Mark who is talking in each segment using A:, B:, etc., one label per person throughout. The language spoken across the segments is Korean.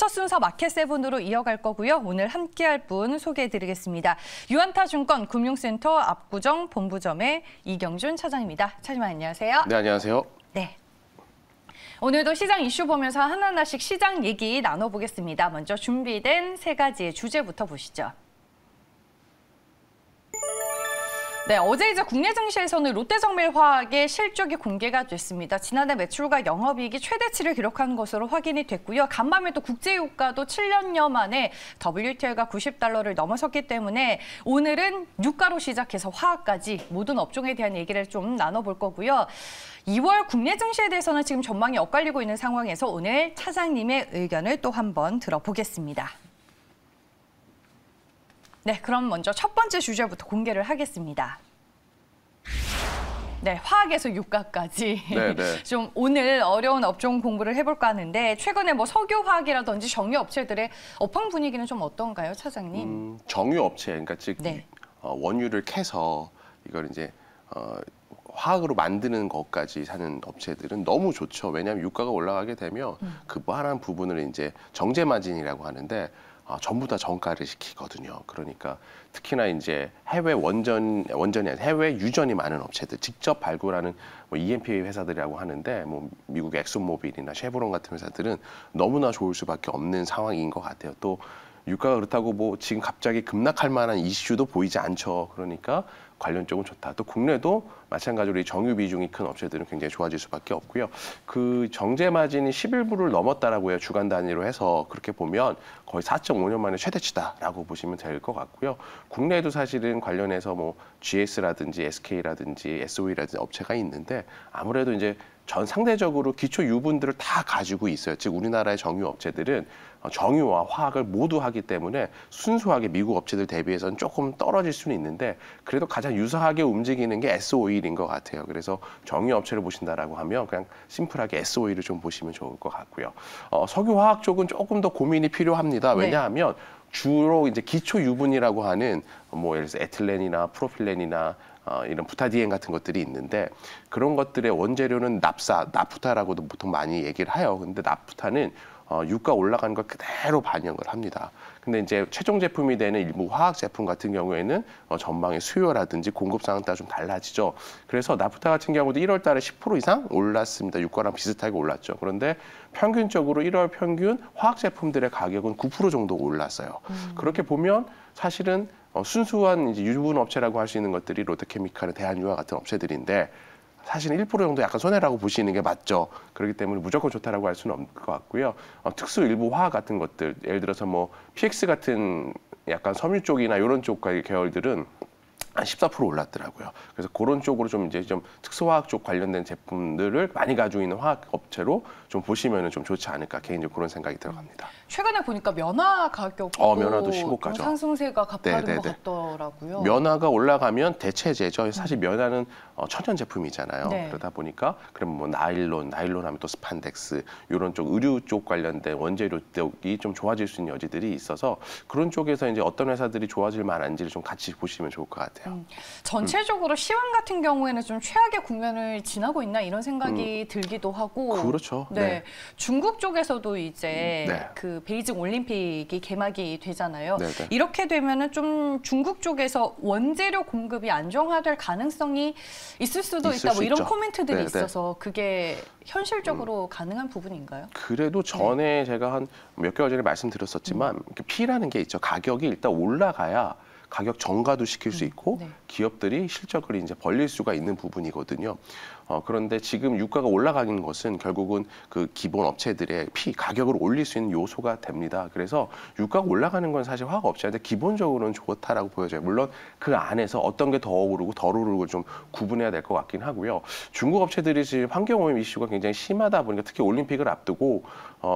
A: 첫 순서 마켓세븐으로 이어갈 거고요. 오늘 함께할 분 소개해드리겠습니다. 유안타증권 금융센터 압구정 본부점의 이경준 차장입니다. 차장님 안녕하세요.
B: 네, 안녕하세요.
A: 네. 오늘도 시장 이슈 보면서 하나하나씩 시장 얘기 나눠보겠습니다. 먼저 준비된 세 가지의 주제부터 보시죠. 네, 어제 이제 국내 증시에서는 롯데정밀화학의 실적이 공개가 됐습니다. 지난해 매출과 영업이익이 최대치를 기록한 것으로 확인이 됐고요. 간밤에 또 국제유가도 7년여 만에 WTI가 $90를 넘어섰기 때문에 오늘은 유가로 시작해서 화학까지 모든 업종에 대한 얘기를 좀 나눠볼 거고요. 2월 국내 증시에 대해서는 지금 전망이 엇갈리고 있는 상황에서 오늘 차장님의 의견을 또 한번 들어보겠습니다. 네, 그럼 먼저 첫 번째 주제부터 공개를 하겠습니다. 네, 화학에서 유가까지 좀 오늘 어려운 업종 공부를 해볼까 하는데 최근에 뭐 석유화학이라든지 정유업체들의 업황 분위기는 좀 어떤가요, 차장님?
B: 정유업체, 그러니까 즉 원유를 캐서 이걸 이제 화학으로 만드는 것까지 사는 업체들은 너무 좋죠. 왜냐하면 유가가 올라가게 되면 그만한 부분을 이제 정제 마진이라고 하는데 전부 다 정가를 시키거든요. 그러니까 특히나 이제 해외 원전이 아니라 해외 유전이 많은 업체들, 직접 발굴하는 뭐 E&P 회사들이라고 하는데 뭐 미국 엑슨모빌이나 쉐보론 같은 회사들은 너무나 좋을 수밖에 없는 상황인 것 같아요. 또 유가가 그렇다고 뭐 지금 갑자기 급락할 만한 이슈도 보이지 않죠. 그러니까 관련 쪽은 좋다. 또 국내도 마찬가지로 이 정유 비중이 큰 업체들은 굉장히 좋아질 수밖에 없고요. 그 정제 마진이 11불을 넘었다라고 해요. 주간 단위로 해서 그렇게 보면 거의 4.5년 만에 최대치다라고 보시면 될 것 같고요. 국내에도 사실은 관련해서 뭐 GS라든지 SK라든지 SOE라든지 업체가 있는데 아무래도 이제 전 상대적으로 기초 유분들을 다 가지고 있어요. 즉 우리나라의 정유 업체들은 정유와 화학을 모두 하기 때문에 순수하게 미국 업체들 대비해서는 조금 떨어질 수는 있는데 그래도 가장 유사하게 움직이는 게 SOE인 것 같아요. 그래서 정유 업체를 보신다라고 하면 그냥 심플하게 SOE를 좀 보시면 좋을 것 같고요. 석유화학 쪽은 조금 더 고민이 필요합니다. 왜냐하면 주로 이제 기초 유분이라고 하는 뭐 예를 들어서 에틸렌이나 프로필렌이나 이런 부타디엔 같은 것들이 있는데 그런 것들의 원재료는 나프타라고도 보통 많이 얘기를 해요. 근데 나프타는 유가 올라가는 걸 그대로 반영을 합니다. 근데 이제 최종 제품이 되는 일부 화학 제품 같은 경우에는 전망의 수요라든지 공급 상황 따라 좀 달라지죠. 그래서 나프타 같은 경우도 1월 달에 10% 이상 올랐습니다. 유가랑 비슷하게 올랐죠. 그런데 평균적으로 1월 평균 화학 제품들의 가격은 9% 정도 올랐어요. 그렇게 보면 사실은 순수한 이제 유분 업체라고 할 수 있는 것들이 롯데케미칼이나 대한유화 같은 업체들인데 사실은 1% 정도 약간 손해라고 보시는 게 맞죠. 그렇기 때문에 무조건 좋다라고 할 수는 없을 것 같고요. 특수 일부 화학 같은 것들, 예를 들어서 뭐 PX 같은 약간 섬유 쪽이나 이런 쪽의 계열들은 한 14% 올랐더라고요. 그래서 그런 쪽으로 좀 이제 좀 특수화학 쪽 관련된 제품들을 많이 가지고 있는 화학 업체로 좀 보시면은 좀 좋지 않을까 개인적으로 그런 생각이 들어갑니다.
A: 최근에 보니까 면화 가격도
B: 면화도 신고가죠.
A: 상승세가 가파른 것 같더라고요.
B: 면화가 올라가면 대체제죠. 사실 면화는 천연 제품이잖아요. 그러다 보니까 그러면 뭐 나일론 하면 또 스판덱스 이런 쪽 의류 쪽 관련된 원재료 쪽이 좀 좋아질 수 있는 여지들이 있어서 그런 쪽에서 이제 어떤 회사들이 좋아질 만한지를 좀 같이 보시면 좋을 것 같아요.
A: 전체적으로 시황 같은 경우에는 좀 최악의 국면을 지나고 있나 이런 생각이 들기도 하고.
B: 그렇죠.
A: 중국 쪽에서도 이제 그 베이징 올림픽이 개막이 되잖아요. 이렇게 되면은 좀 중국 쪽에서 원재료 공급이 안정화될 가능성이 있을 수도 있다. 뭐 이런 코멘트들이 있어서 그게 현실적으로 가능한 부분인가요?
B: 그래도 전에 제가 한 몇 개월 전에 말씀드렸었지만 P라는 게 있죠. 가격이 일단 올라가야 가격 정가도 시킬 수 있고 기업들이 실적을 이제 벌릴 수가 있는 부분이거든요. 그런데 지금 유가가 올라가는 것은 결국은 그 기본 업체들의 가격을 올릴 수 있는 요소가 됩니다. 그래서 유가가 올라가는 건 사실 화학 업체한테 기본적으로는 좋다라고 보여져요. 물론 그 안에서 어떤 게 더 오르고 덜 오르고 좀 구분해야 될 것 같긴 하고요. 중국 업체들이 지금 환경오염 이슈가 굉장히 심하다 보니까 특히 올림픽을 앞두고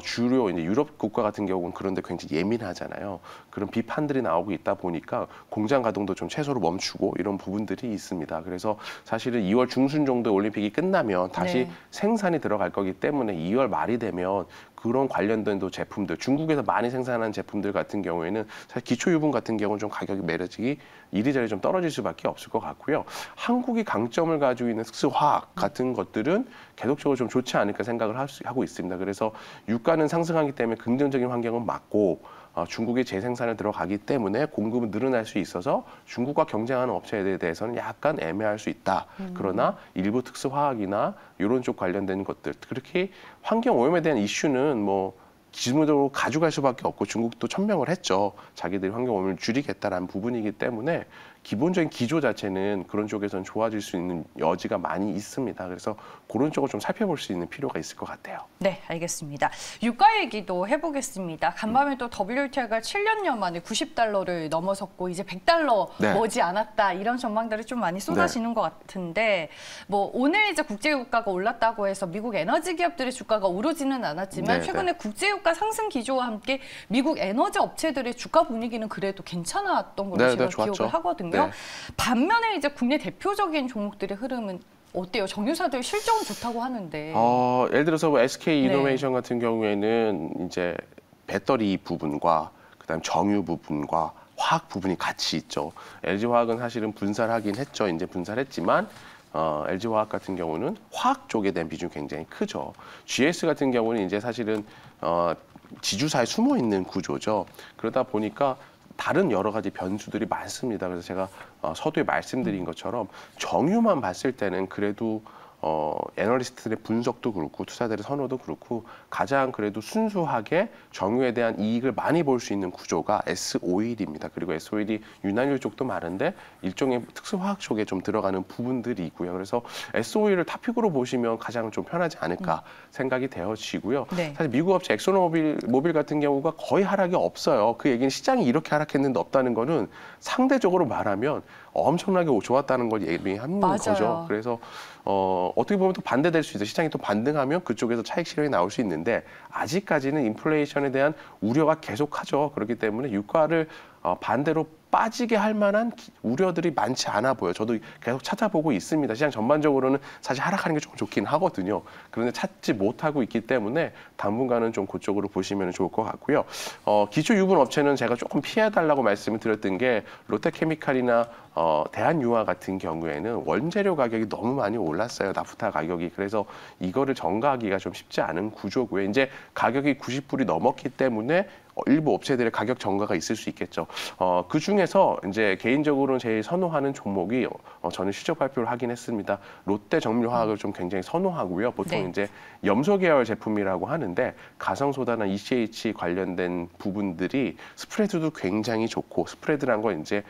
B: 주로 이제 유럽 국가 같은 경우는 그런데 굉장히 예민하잖아요. 그런 비판들이 나오고 있다 보니까 공장 가동도 좀 최소로 멈추고 이런 부분들이 있습니다. 그래서 사실은 2월 중순 정도에 올림픽 올림픽이 끝나면 다시 생산이 들어갈 거기 때문에 2월 말이 되면 그런 관련된 또 제품들, 중국에서 많이 생산하는 제품들 같은 경우에는 사실 기초유분 같은 경우는 좀 가격이 매려지기 이리저리 좀 떨어질 수밖에 없을 것 같고요. 한국이 강점을 가지고 있는 특수화학 같은 것들은 계속적으로 좀 좋지 않을까 생각을 하고 있습니다. 그래서 유가는 상승하기 때문에 긍정적인 환경은 맞고 중국의 재생산을 들어가기 때문에 공급은 늘어날 수 있어서 중국과 경쟁하는 업체에 대해서는 약간 애매할 수 있다. 그러나 일부 특수화학이나 이런 쪽 관련된 것들, 그렇게 환경 오염에 대한 이슈는 뭐 기준으로 가져갈 수밖에 없고 중국도 천명을 했죠. 자기들이 환경 오염을 줄이겠다라는 부분이기 때문에 기본적인 기조 자체는 그런 쪽에서는 좋아질 수 있는 여지가 많이 있습니다. 그래서 그런 쪽을 좀 살펴볼 수 있는 필요가 있을 것 같아요.
A: 네, 알겠습니다. 유가 얘기도 해보겠습니다. 간밤에 또 WTI가 7년여 만에 $90를 넘어섰고 이제 $100 머지 않았다 이런 전망들이 좀 많이 쏟아지는 것 같은데 뭐 오늘 이제 국제유가가 올랐다고 해서 미국 에너지 기업들의 주가가 오르지는 않았지만 최근에 국제유가 상승 기조와 함께 미국 에너지 업체들의 주가 분위기는 그래도 괜찮았던 걸로 제가 기억을 하거든요. 반면에 이제 국내 대표적인 종목들의 흐름은 어때요? 정유사들 실적은 좋다고 하는데.
B: 예를 들어서 뭐 SK 이노베이션 같은 경우에는 이제 배터리 부분과 그다음 정유 부분과 화학 부분이 같이 있죠. LG화학은 사실은 분사를 하긴 했죠. 이제 분사를 했지만 LG화학 같은 경우는 화학 쪽에 대한 비중이 굉장히 크죠. GS 같은 경우는 이제 사실은 지주사에 숨어 있는 구조죠. 그러다 보니까 다른 여러 가지 변수들이 많습니다. 그래서 제가 서두에 말씀드린 것처럼 정유만 봤을 때는 그래도 애널리스트들의 분석도 그렇고 투자들의 선호도 그렇고 가장 그래도 순수하게 정유에 대한 이익을 많이 볼 수 있는 구조가 S-오일입니다. 그리고 S-오일이 윤활유 쪽도 많은데 일종의 특수화학 쪽에 좀 들어가는 부분들이 있고요. 그래서 S-오일을 탑픽으로 보시면 가장 좀 편하지 않을까 생각이 되어지고요. 사실 미국 업체 엑소모빌 같은 경우가 거의 하락이 없어요. 그 얘기는 시장이 이렇게 하락했는데 없다는 거는 상대적으로 말하면 엄청나게 좋았다는 걸 얘기하는 거죠. 그래서 어떻게 보면 또 반대될 수 있어요. 시장이 또 반등하면 그쪽에서 차익 실현이 나올 수 있는데 아직까지는 인플레이션에 대한 우려가 계속하죠. 그렇기 때문에 유가를 반대로 빠지게 할 만한 우려들이 많지 않아 보여요. 저도 계속 찾아보고 있습니다. 시장 전반적으로는 사실 하락하는 게 조금 좋긴 하거든요. 그런데 찾지 못하고 있기 때문에 당분간은 좀 그쪽으로 보시면 좋을 것 같고요. 기초 유분 업체는 제가 조금 피해달라고 말씀을 드렸던 게 롯데케미칼이나 대한유화 같은 경우에는 원재료 가격이 너무 많이 올랐어요. 나프타 가격이. 그래서 이거를 전가하기가 좀 쉽지 않은 구조고요. 이제 가격이 90불이 넘었기 때문에 일부 업체들의 가격 전가가 있을 수 있겠죠. 그 중에서 이제 개인적으로는 제일 선호하는 종목이 저는 실적 발표를 하긴 했습니다. 롯데 정밀화학을 좀 굉장히 선호하고요. 보통 이제 염소 계열 제품이라고 하는데 가성소다나 ECH 관련된 부분들이 스프레드도 굉장히 좋고 스프레드란 건 이제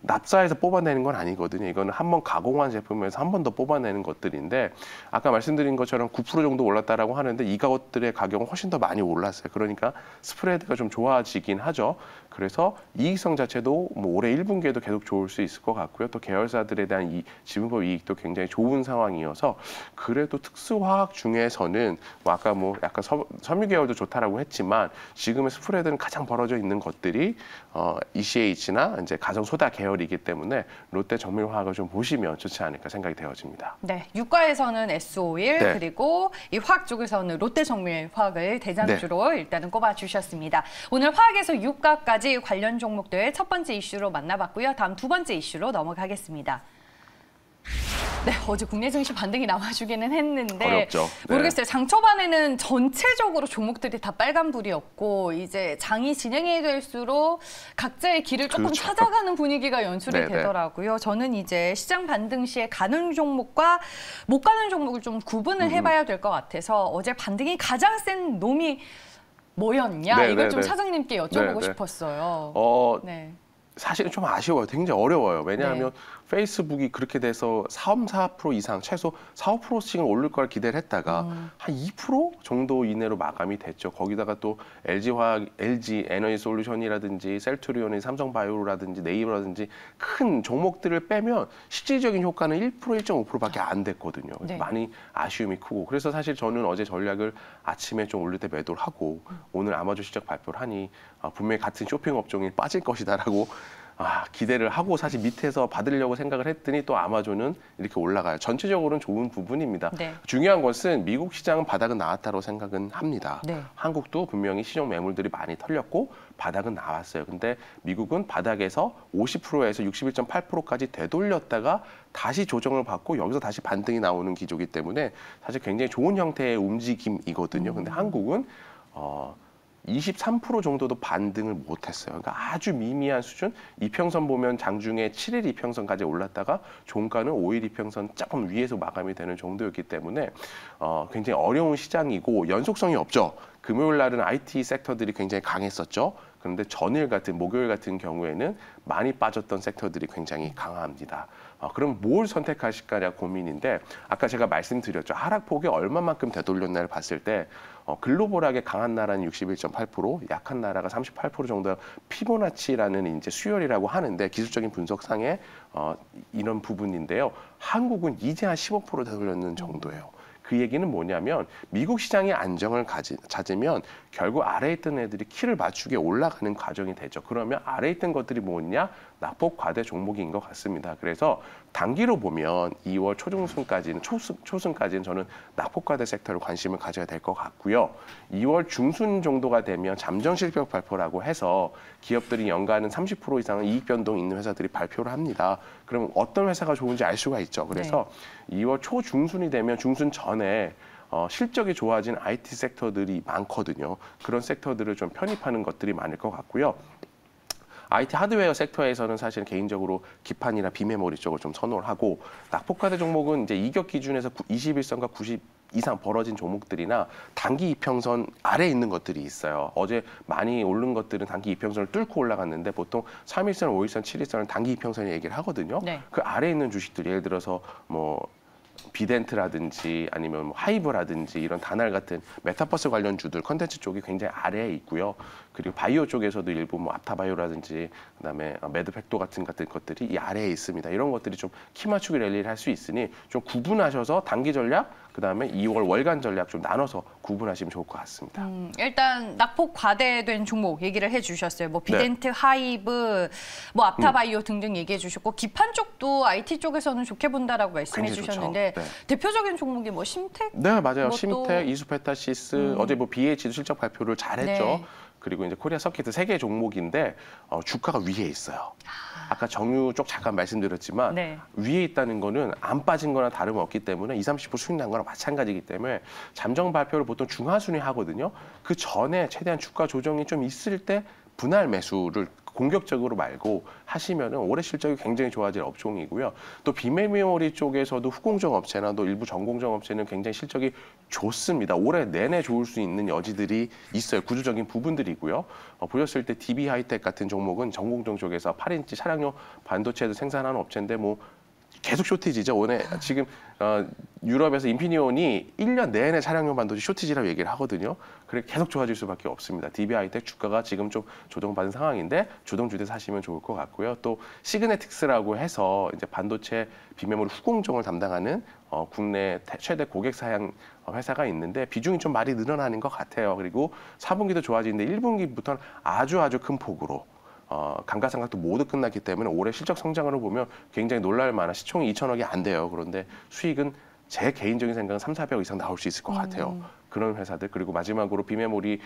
B: 납사해서 뽑아내는 건 아니거든요. 이거는 한번 가공한 제품에서 한 번 더 뽑아내는 것들인데 아까 말씀드린 것처럼 9% 정도 올랐다라고 하는데 이것들의 가격은 훨씬 더 많이 올랐어요. 그러니까 스프레드가 좀 좋아지긴 하죠. 그래서 이익성 자체도 뭐 올해 1분기에도 계속 좋을 수 있을 것 같고요. 또 계열사들에 대한 지분법 이익도 굉장히 좋은 상황이어서 그래도 특수화학 중에서는 뭐 아까 뭐 약간 섬유 계열도 좋다라고 했지만 지금의 스프레드는 가장 벌어져 있는 것들이 ECH나 이제 가정소다 계열이기 때문에 롯데 정밀화학을 좀 보시면 좋지 않을까 생각이 되어집니다.
A: 네, 유가에서는 S-오일 그리고 이 화학 쪽에서는 롯데 정밀화학을 대장주로 일단은 꼽아주셨습니다. 오늘 화학에서 유가까지 관련 종목들 첫 번째 이슈로 만나봤고요. 다음 두 번째 이슈로 넘어가겠습니다. 네, 어제 국내 증시 반등이 나와주기는 했는데
B: 어렵죠.
A: 모르겠어요. 장 초반에는 전체적으로 종목들이 다 빨간불이었고 이제 장이 진행이 될수록 각자의 길을 조금 찾아가는 분위기가 연출이 되더라고요. 저는 이제 시장 반등 시에 가는 종목과 못 가는 종목을 좀 구분을 해봐야 될 것 같아서 어제 반등이 가장 센 놈이 뭐였냐? 이걸 좀 차장님께 여쭤보고 싶었어요.
B: 사실은 좀 아쉬워요. 굉장히 어려워요. 왜냐하면 페이스북이 그렇게 돼서 3~4% 이상, 최소 4~5%씩은 오를 걸 기대를 했다가 한 2% 정도 이내로 마감이 됐죠. 거기다가 또 LG화학, LG 에너지 솔루션이라든지 셀트리온의 삼성바이오라든지 네이버라든지 큰 종목들을 빼면 실질적인 효과는 1%, 1.5%밖에 안 됐거든요. 많이 아쉬움이 크고. 그래서 사실 저는 어제 전략을 아침에 좀 올릴 때 매도를 하고 오늘 아마존 실적 발표를 하니 분명히 같은 쇼핑 업종이 빠질 것이다라고 기대를 하고 사실 밑에서 받으려고 생각을 했더니 또 아마존은 이렇게 올라가요. 전체적으로는 좋은 부분입니다.
A: 네.
B: 중요한 것은 미국 시장은 바닥은 나왔다고 생각은 합니다.
A: 네.
B: 한국도 분명히 시중 매물들이 많이 털렸고 바닥은 나왔어요. 근데 미국은 바닥에서 50%에서 61.8%까지 되돌렸다가 다시 조정을 받고 여기서 다시 반등이 나오는 기조이기 때문에 사실 굉장히 좋은 형태의 움직임이거든요. 근데 한국은 23% 정도도 반등을 못했어요. 그러니까 아주 미미한 수준. 이평선 보면 장중에 7일 이평선까지 올랐다가 종가는 5일 이평선 조금 위에서 마감이 되는 정도였기 때문에 굉장히 어려운 시장이고 연속성이 없죠. 금요일 날은 IT 섹터들이 굉장히 강했었죠. 그런데 전일 같은 목요일 같은 경우에는 많이 빠졌던 섹터들이 굉장히 강합니다. 그럼 뭘 선택하실까냐 고민인데 아까 제가 말씀드렸죠. 하락폭이 얼마만큼 되돌렸나를 봤을 때 글로벌하게 강한 나라는 61.8%, 약한 나라가 38% 정도 피보나치라는 이제 수열이라고 하는데 기술적인 분석상에 이런 부분인데요. 한국은 이제 한 15% 되돌렸는 정도예요. 그 얘기는 뭐냐면 미국 시장이 안정을 찾으면 결국 아래에 있던 애들이 키를 맞추게 올라가는 과정이 되죠. 그러면 아래에 있던 것들이 뭐냐? 낙폭 과대 종목인 것 같습니다. 그래서 단기로 보면 2월 초순까지는 저는 낙폭 과대 섹터로 관심을 가져야 될 것 같고요. 2월 중순 정도가 되면 잠정 실적 발표라고 해서 기업들이 연간은 30% 이상의 이익 변동 있는 회사들이 발표를 합니다. 그럼 어떤 회사가 좋은지 알 수가 있죠. 그래서 2월 초중순이 되면 중순 전에 실적이 좋아진 IT 섹터들이 많거든요. 그런 섹터들을 좀 편입하는 것들이 많을 것 같고요. IT 하드웨어 섹터에서는 사실 개인적으로 기판이나 비메모리 쪽을 좀 선호를 하고 낙폭과대 종목은 이제 이격 기준에서 21선과 90 이상 벌어진 종목들이나 단기 이평선 아래에 있는 것들이 있어요. 어제 많이 오른 것들은 단기 이평선을 뚫고 올라갔는데 보통 3일선, 5일선, 7일선은 단기 이평선을 얘기를 하거든요. 네. 그 아래에 있는 주식들 예를 들어서 뭐 비덴트라든지 아니면 뭐 하이브라든지 이런 다날 같은 메타버스 관련 주들 컨텐츠 쪽이 굉장히 아래에 있고요. 그리고 바이오 쪽에서도 일부 뭐 아타바이오라든지 그다음에 매드팩도 같은 것들이 이 아래에 있습니다. 이런 것들이 좀 키 맞추기 랠리를 할 수 있으니 좀 구분하셔서 단기 전략 그다음에 2월 월간 전략 좀 나눠서 구분하시면 좋을 것 같습니다.
A: 일단 낙폭 과대된 종목 얘기를 해주셨어요. 뭐 비덴트, 하이브, 뭐 아타바이오 등등 얘기해 주셨고 기판 쪽도 IT 쪽에서는 좋게 본다라고 말씀해 주셨는데 대표적인 종목이 뭐 심텍?
B: 네, 맞아요. 심텍, 이수페타시스, 어제 뭐 BH도 실적 발표를 잘했죠. 네. 그리고 이제 코리아 서킷 3개 종목인데 주가가 위에 있어요. 아까 정유 쪽 잠깐 말씀드렸지만 위에 있다는 거는 안 빠진 거나 다름없기 때문에 20, 30% 수익 난 거랑 마찬가지이기 때문에 잠정 발표를 보통 중하순위 하거든요. 그 전에 최대한 주가 조정이 좀 있을 때 분할 매수를 공격적으로 말고 하시면은 올해 실적이 굉장히 좋아질 업종이고요. 또 비메모리 쪽에서도 후공정 업체나 또 일부 전공정 업체는 굉장히 실적이 좋습니다. 올해 내내 좋을 수 있는 여지들이 있어요. 구조적인 부분들이고요. 보셨을 때 DB 하이텍 같은 종목은 전공정 쪽에서 8인치 차량용 반도체를 생산하는 업체인데 뭐 계속 쇼티지죠. 오늘 지금 유럽에서 인피니온이 1년 내내 차량용 반도체 쇼티지라고 얘기를 하거든요. 그래 계속 좋아질 수밖에 없습니다. DB 하이텍 주가가 지금 좀 조정받은 상황인데 주동주대 사시면 좋을 것 같고요. 또 시그네틱스라고 해서 이제 반도체 비메모리 후공정을 담당하는 국내 최대 고객 사양 회사가 있는데 비중이 좀 많이 늘어나는 것 같아요. 그리고 4분기도 좋아지는데 1분기부터는 아주 큰 폭으로 감가상각도 모두 끝났기 때문에 올해 실적 성장으로 보면 굉장히 놀랄 만한 시총이 2천억이 안 돼요. 그런데 수익은 제 개인적인 생각은 3, 400억 이상 나올 수 있을 것 같아요. 그런 회사들 그리고 마지막으로 비메모리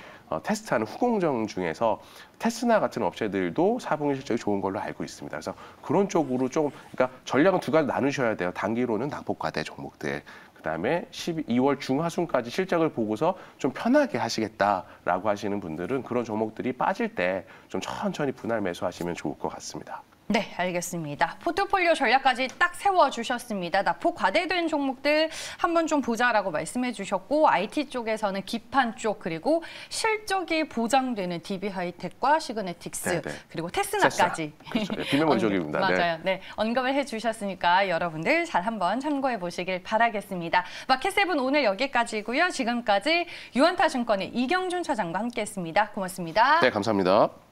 B: 테스트하는 후공정 중에서 테스나 같은 업체들도 4분기 실적이 좋은 걸로 알고 있습니다. 그래서 그런 쪽으로 좀 그러니까 전략은 두 가지 나누셔야 돼요. 단기로는 낙폭과대 종목들. 그다음에 2월 중하순까지 실적을 보고서 좀 편하게 하시겠다라고 하시는 분들은 그런 종목들이 빠질 때 좀 천천히 분할 매수하시면 좋을 것 같습니다.
A: 네, 알겠습니다. 포트폴리오 전략까지 딱 세워주셨습니다. 낙폭 과대된 종목들 한번 좀 보자라고 말씀해 주셨고 IT 쪽에서는 기판 쪽 그리고 실적이 보장되는 DB 하이텍과 시그네틱스 그리고 테스나까지
B: 그렇죠. 비메모리 쪽입니다.
A: 맞아요. 네, 언급을 해주셨으니까 여러분들 잘 한번 참고해 보시길 바라겠습니다. 마켓세븐 오늘 여기까지고요. 지금까지 유한타증권의 이경준 차장과 함께했습니다. 고맙습니다.
B: 네, 감사합니다.